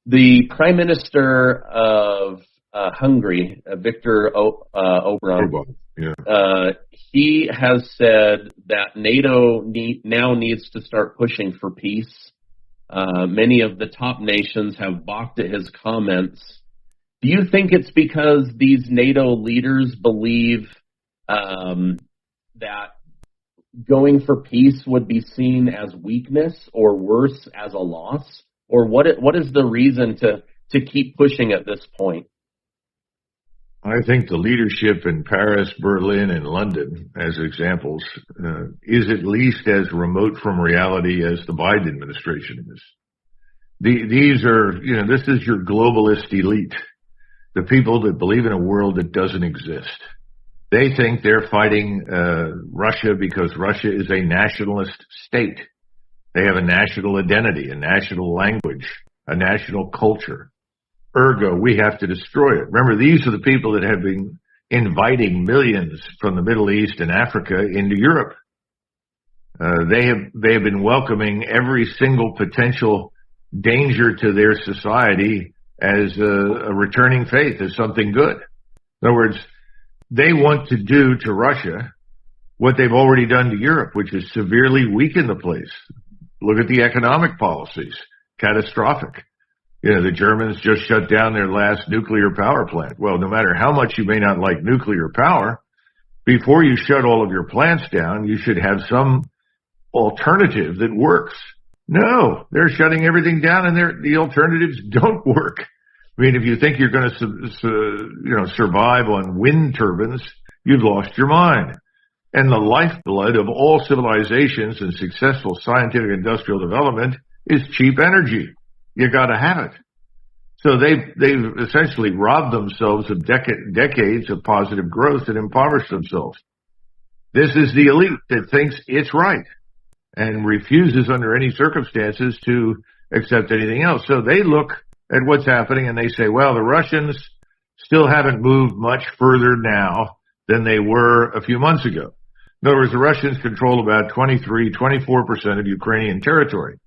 The Prime Minister of Hungary, Viktor Orbán, he has said that NATO now needs to start pushing for peace. Many of the top nations have balked at his comments. Do you think it's because these NATO leaders believe that going for peace would be seen as weakness, or worse, as a loss? Or what is the reason to keep pushing at this point? I think the leadership in Paris, Berlin, and London, as examples, is at least as remote from reality as the Biden administration is. These are, this is your globalist elite, the people that believe in a world that doesn't exist. They think they're fighting Russia because Russia is a nationalist state. They have a national identity, a national language, a national culture. Ergo, we have to destroy it. Remember, these are the people that have been inviting millions from the Middle East and Africa into Europe. They have been welcoming every single potential danger to their society as a returning faith, as something good. In other words, they want to do to Russia what they've already done to Europe, which is severely weaken the place. Look at the economic policies. Catastrophic. The Germans just shut down their last nuclear power plant. Well, no matter how much you may not like nuclear power, before you shut all of your plants down, you should have some alternative that works. No, they're shutting everything down, and the alternatives don't work. I mean, if you think you're going to, survive on wind turbines, you've lost your mind. And the lifeblood of all civilizations and successful scientific industrial development is cheap energy. You got to have it. So they've essentially robbed themselves of decades of positive growth and impoverished themselves. This is the elite that thinks it's right and refuses under any circumstances to accept anything else. So they look at what's happening and they say, well, the Russians still haven't moved much further now than they were a few months ago. In other words, the Russians control about 24% of Ukrainian territory.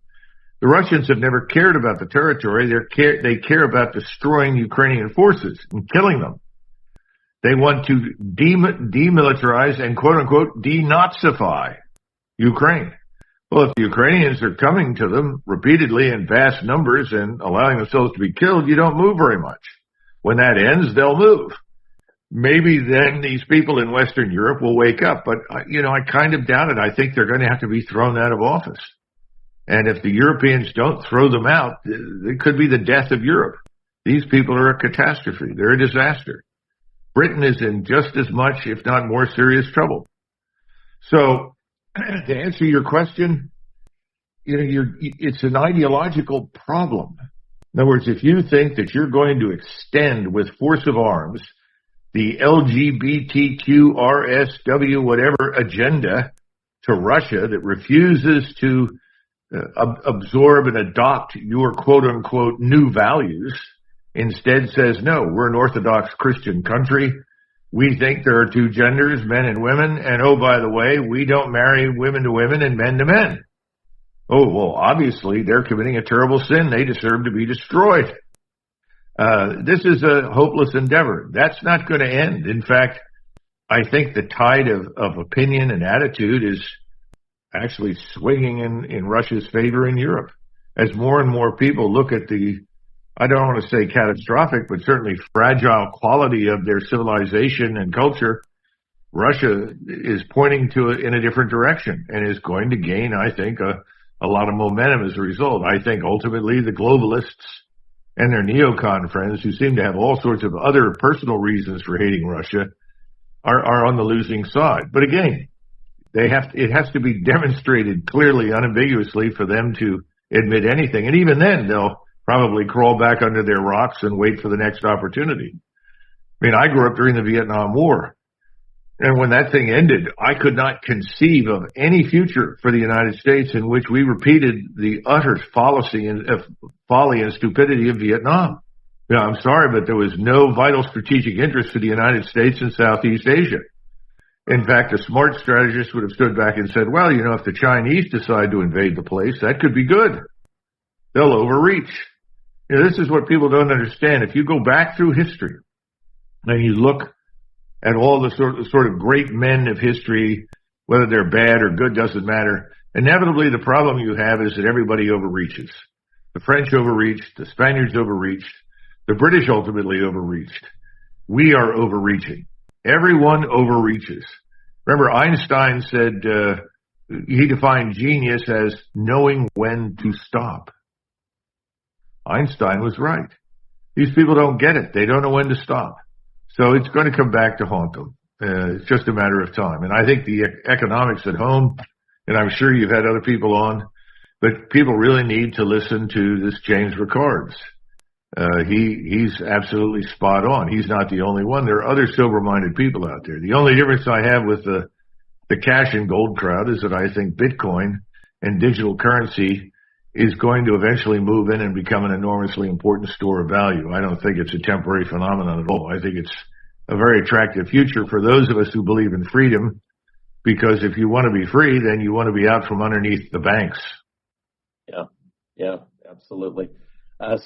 The Russians have never cared about the territory. They care about destroying Ukrainian forces and killing them. They want to demilitarize and, quote unquote, denazify Ukraine. Well, if the Ukrainians are coming to them repeatedly in vast numbers and allowing themselves to be killed, you don't move very much. When that ends, they'll move. Maybe then these people in Western Europe will wake up. But, I kind of doubt it. I think they're going to have to be thrown out of office. And if the Europeans don't throw them out, it could be the death of Europe. These people are a catastrophe. They're a disaster. Britain is in just as much, if not more, serious trouble. So, to answer your question, it's an ideological problem. In other words, if you think that you're going to extend with force of arms the LGBTQRSW whatever agenda to Russia that refuses to absorb and adopt your quote-unquote new values, instead says, no, we're an Orthodox Christian country. We think there are two genders, men and women, and oh, by the way, we don't marry women to women and men to men. Oh, well, obviously, they're committing a terrible sin. They deserve to be destroyed. This is a hopeless endeavor. That's not going to end. In fact, I think the tide of opinion and attitude is actually swinging in Russia's favor in Europe. As more and more people look at the, I don't want to say catastrophic, but certainly fragile quality of their civilization and culture, Russia is pointing in a different direction and is going to gain, I think, a lot of momentum as a result. I think ultimately the globalists and their neocon friends, who seem to have all sorts of other personal reasons for hating Russia, are on the losing side. But again, it has to be demonstrated clearly, unambiguously for them to admit anything. And even then, they'll probably crawl back under their rocks and wait for the next opportunity. I mean, I grew up during the Vietnam War. And when that thing ended, I could not conceive of any future for the United States in which we repeated the utter folly and stupidity of Vietnam. I'm sorry, but there was no vital strategic interest for the United States in Southeast Asia. In fact, a smart strategist would have stood back and said, well, if the Chinese decide to invade the place, that could be good. They'll overreach. This is what people don't understand. If you go back through history and you look at all the sort of great men of history, whether they're bad or good doesn't matter, inevitably the problem you have is that everybody overreaches. The French overreached, the Spaniards overreached, the British ultimately overreached. We are overreaching. Everyone overreaches. Remember, Einstein said he defined genius as knowing when to stop. Einstein was right. These people don't get it. They don't know when to stop. So it's going to come back to haunt them. It's just a matter of time. And I think the economics at home, and I'm sure you've had other people on, but people really need to listen to this James Ricards. He's absolutely spot on. He's not the only one. There are other sober-minded people out there. The only difference I have with the cash and gold crowd is that I think Bitcoin and digital currency is going to eventually move in and become an enormously important store of value. I don't think it's a temporary phenomenon at all. I think it's a very attractive future for those of us who believe in freedom, because if you want to be free, then you want to be out from underneath the banks. Yeah, absolutely.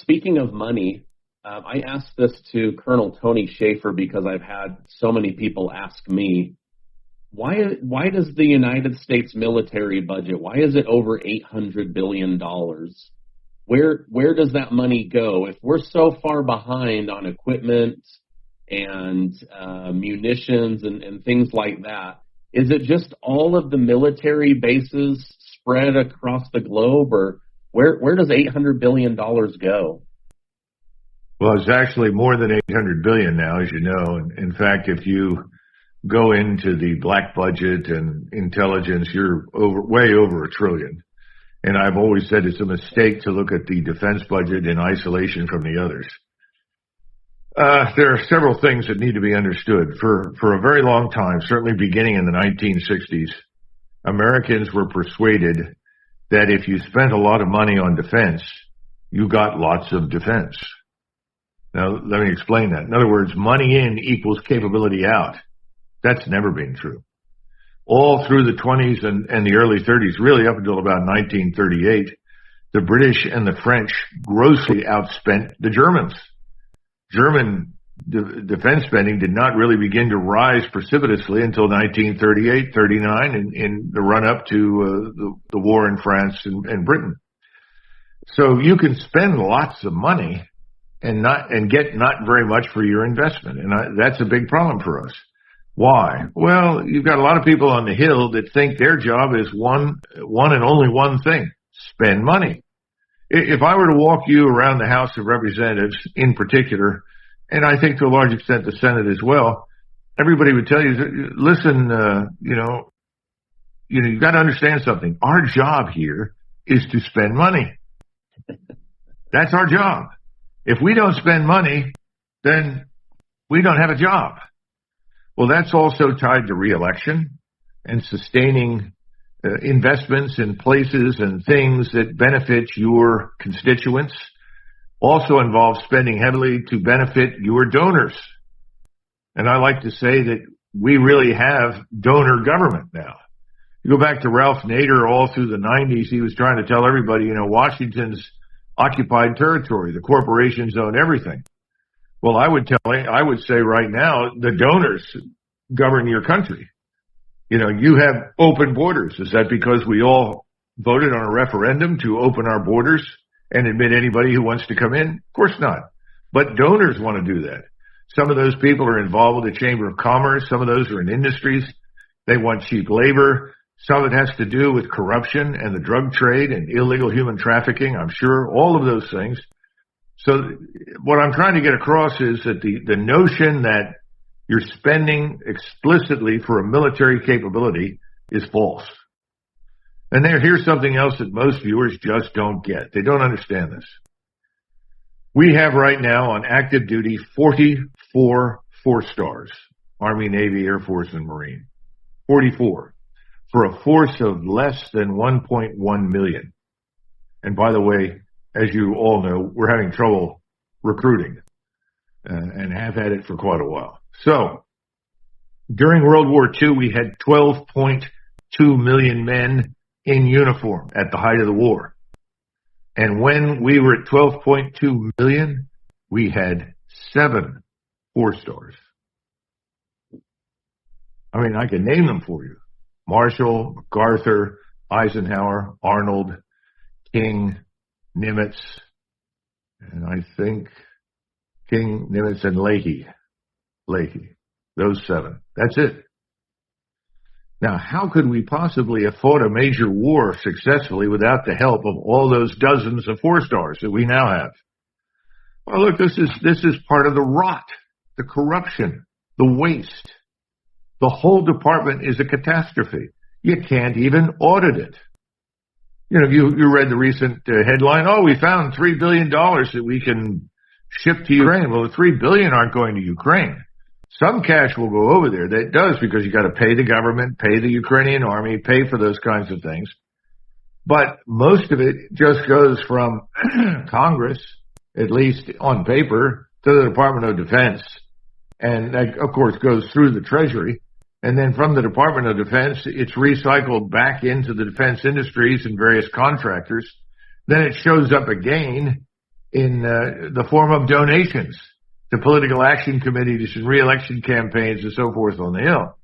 Speaking of money, I asked this to Colonel Tony Schaefer because I've had so many people ask me, why does the United States military budget, why is it over $800 billion? Where does that money go? If we're so far behind on equipment and munitions and things like that, is it just all of the military bases spread across the globe, or where does $800 billion go? Well, it's actually more than $800 billion now, as you know. And in fact, if you go into the black budget and intelligence, you're way over $1 trillion. And I've always said it's a mistake to look at the defense budget in isolation from the others. There are several things that need to be understood. For a very long time, certainly beginning in the 1960s, Americans were persuaded that if you spent a lot of money on defense, you got lots of defense. Now, let me explain that. In other words, money in equals capability out. That's never been true. All through the 20s and the early 30s, really up until about 1938, the British and the French grossly outspent the Germans. German defense spending did not really begin to rise precipitously until 1938, 39, in the run-up to the war in France and Britain. So you can spend lots of money and get not very much for your investment, and that's a big problem for us. Why? Well, you've got a lot of people on the Hill that think their job is one and only one thing: spend money. If I were to walk you around the House of Representatives in particular, and I think to a large extent the Senate as well, everybody would tell you, listen, you've got to understand something. Our job here is to spend money. That's our job. If we don't spend money, then we don't have a job. Well, that's also tied to re-election and sustaining investments in places and things that benefit your constituents. Also involves spending heavily to benefit your donors. And I like to say that we really have donor government now. You go back to Ralph Nader all through the 90s, he was trying to tell everybody, Washington's occupied territory. The corporations own everything. Well, I would say right now, the donors govern your country. You have open borders. Is that because we all voted on a referendum to open our borders and admit anybody who wants to come in? Of course not. But donors want to do that. Some of those people are involved with the Chamber of Commerce. Some of those are in industries. They want cheap labor. Some of it has to do with corruption and the drug trade and illegal human trafficking, I'm sure, all of those things. So what I'm trying to get across is that the notion that you're spending explicitly for a military capability is false. And here's something else that most viewers just don't get. They don't understand this. We have right now on active duty 44 4-stars, Army, Navy, Air Force, and Marine. 44. For a force of less than 1.1 million. And by the way, as you all know, we're having trouble recruiting and have had it for quite a while. So, during World War II, we had 12.2 million men in uniform at the height of the war. And when we were at 12.2 million, we had 7 4-stars. I mean, I can name them for you. Marshall, MacArthur, Eisenhower, Arnold, King, Nimitz, and I think King, Nimitz, and Leahy. Those 7. That's it. Now, how could we possibly have fought a major war successfully without the help of all those dozens of 4-stars that we now have? Well, look, this is part of the rot, the corruption, the waste. The whole department is a catastrophe. You can't even audit it. You know, you read the recent headline, oh, we found $3 billion that we can ship to Ukraine. Well, the $3 billion aren't going to Ukraine. Some cash will go over there. That does, because you got to pay the government, pay the Ukrainian army, pay for those kinds of things. But most of it just goes from Congress, at least on paper, to the Department of Defense. And that, of course, goes through the Treasury. And then from the Department of Defense, it's recycled back into the defense industries and various contractors. Then it shows up again in the form of donations to political action committees and re-election campaigns and so forth on the Hill.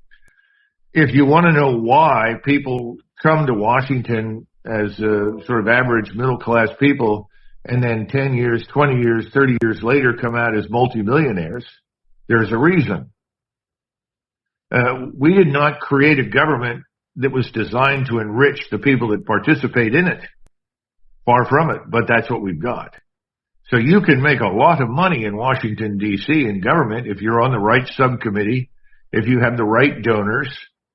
If you want to know why people come to Washington as sort of average middle-class people and then 10 years, 20 years, 30 years later come out as multimillionaires, there's a reason. We did not create a government that was designed to enrich the people that participate in it. Far from it, but that's what we've got. So you can make a lot of money in Washington, D.C. in government if you're on the right subcommittee, if you have the right donors,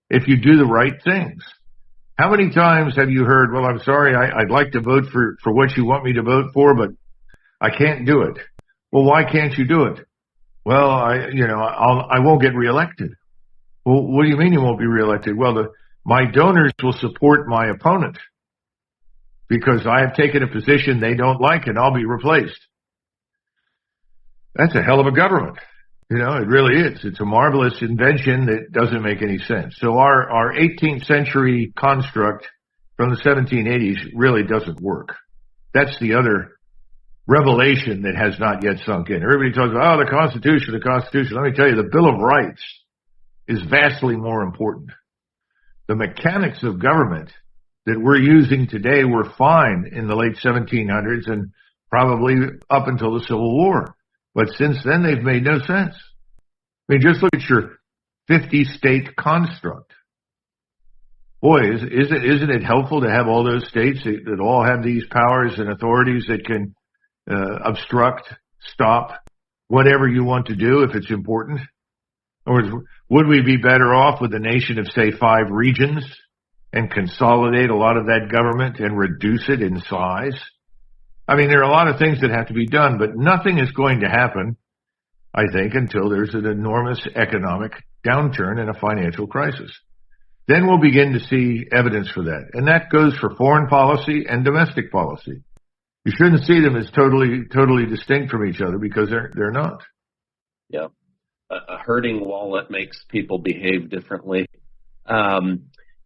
if you do the right things. How many times have you heard, well, I'm sorry, I'd like to vote for what you want me to vote for, but I can't do it. Well, why can't you do it? Well, I won't get reelected. Well, what do you mean you won't be reelected? Well, my donors will support my opponent because I have taken a position they don't like and I'll be replaced. That's a hell of a government. You know, it really is. It's a marvelous invention that doesn't make any sense. So our 18th century construct from the 1780s really doesn't work. That's the other revelation that has not yet sunk in. Everybody talks about, the Constitution. Let me tell you, the Bill of Rights is vastly more important. The mechanics of government that we're using today were fine in the late 1700s and probably up until the Civil War. But since then, they've made no sense. I mean, just look at your 50-state construct. Boy, isn't it helpful to have all those states that all have these powers and authorities that can obstruct, stop, whatever you want to do if it's important? Or would we be better off with a nation of, say, 5 regions and consolidate a lot of that government and reduce it in size? I mean, there are a lot of things that have to be done, but nothing is going to happen, I think, until there's an enormous economic downturn and a financial crisis. Then we'll begin to see evidence for that. And that goes for foreign policy and domestic policy. You shouldn't see them as totally distinct from each other because they're not. Yeah. A hurting wallet makes people behave differently.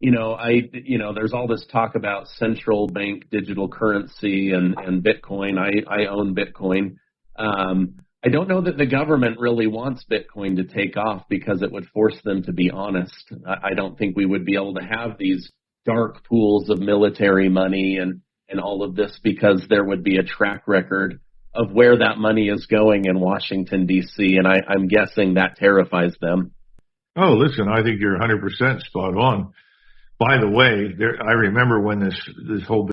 There's all this talk about central bank digital currency and Bitcoin. I own Bitcoin. I don't know that the government really wants Bitcoin to take off because it would force them to be honest. I don't think we would be able to have these dark pools of military money and all of this because there would be a track record of where that money is going in Washington, D.C., and I'm guessing that terrifies them. Oh, listen, I think you're 100% spot on. By the way, I remember when this whole